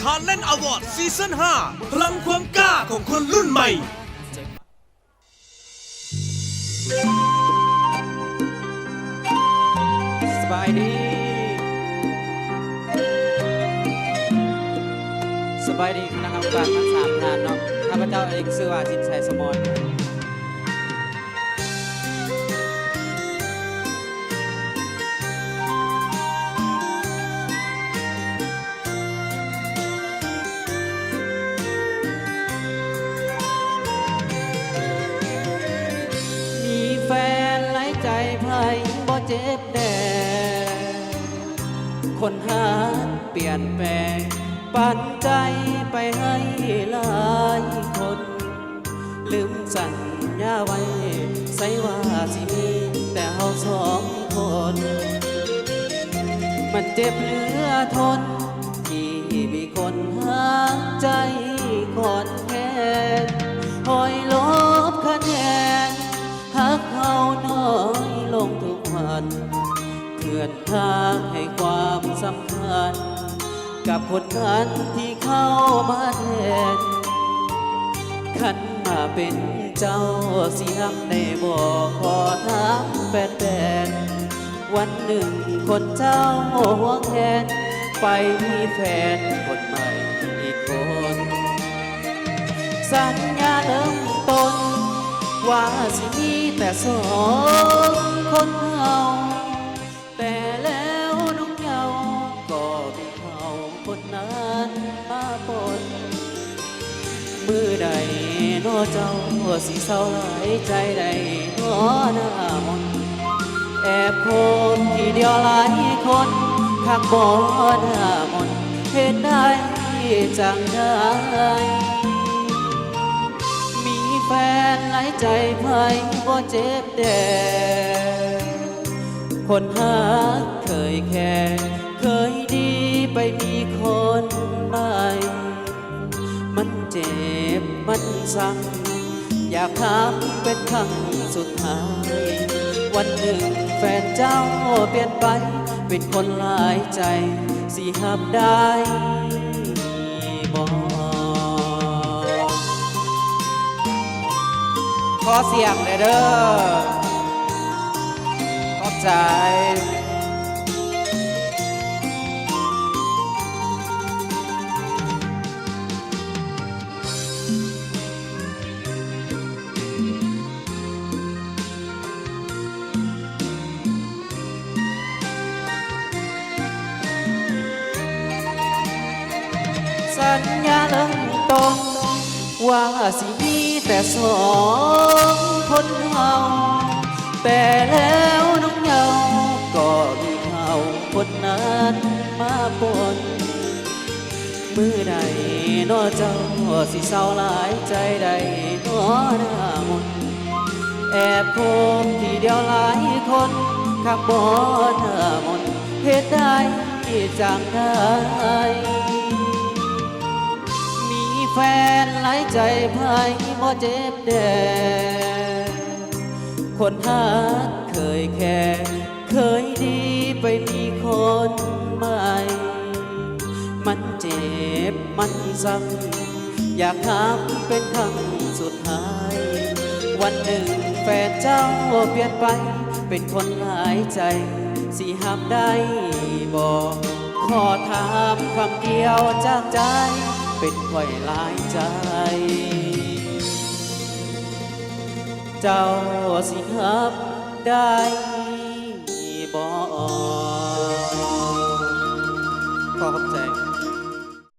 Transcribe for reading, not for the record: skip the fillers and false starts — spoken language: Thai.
Talent Award ซีซั่น5พลังความกล้าของคนรุ่นใหม่สบายดีคณะกรรมการทั้ง3ท่านเนาะข้าพเจ้าเอกชื่อว่าจิตชัยสมรมีแฟนหลายใจไพ่บ่เจ็บแดคนหาเปลี่ยนแปลงปันใจไปให้หลายคนลืมสัญญาไว้ใส่ว่าสิมีแต่เฮา2 คนมันเจ็บเหลือทนที่มีคนหาใจก่อนแค่คอยลบคะแนนหักเฮาน้อยลงทุกวันเพื่อนทางให้ความสำคัญกับคนนั้นที่เข้ามาแทนขันมาเป็นเจ้าสิทำได้บอกขอถามแฟนวันหนึ่งคนเจ้าห่วงแทนไปมีแฟนคนใหม่อีกคนสัญญาเริ่มต้นว่าสิมีแต่2 คนเฮาแต่แล้วน้องเยาก็มีเขาคนนั้นมาปนมือใดน้อเจ้าสิเศร้าหลายใจใดน้อหน้ามนแอบคนที่เดียวหลายคนข้างบ่หน้ามนเห็นได้จังได้มีแฟนหลายใจไพ่บ่เจ็บแดคนหาเคยแค่เคยดีไปมีคนใหม่มันเจ็บมันสั่งอยากถามเป็นครั้งสุดท้ายวันหนึ่งแฟนเจ้าเปลี่ยนไปเป็นคนหลายใจสิหับได้บอกขอเสียงเลยเด้อขอบใจสัญญาเริ่มต้นว่าสิมีแต่2 คนเฮาแต่แล้วน้องเยาก็มีเขาคนนั้นมาปนมือใดน้อเจ้าสิเศร้าหลายใจใดน้อหน้ามนแอบคบที่เดียวหลายคนข้างบ่หน้ามนเหตุใดจังได้แฟนหลายใจไพ่บ่เจ็บแดคนหาเคยแค่เคยดีไปมีคนใหม่มันเจ็บมันซ้ำอยากถามเป็นครั้งสุดท้ายวันหนึ่งแฟนเจ้าเปลี่ยนไปเป็นคนหลายใจสิห้ามได้บอกขอถามคำเดียวจากใจเป็นไว้หลายใจเจ้าสิครับได้บอก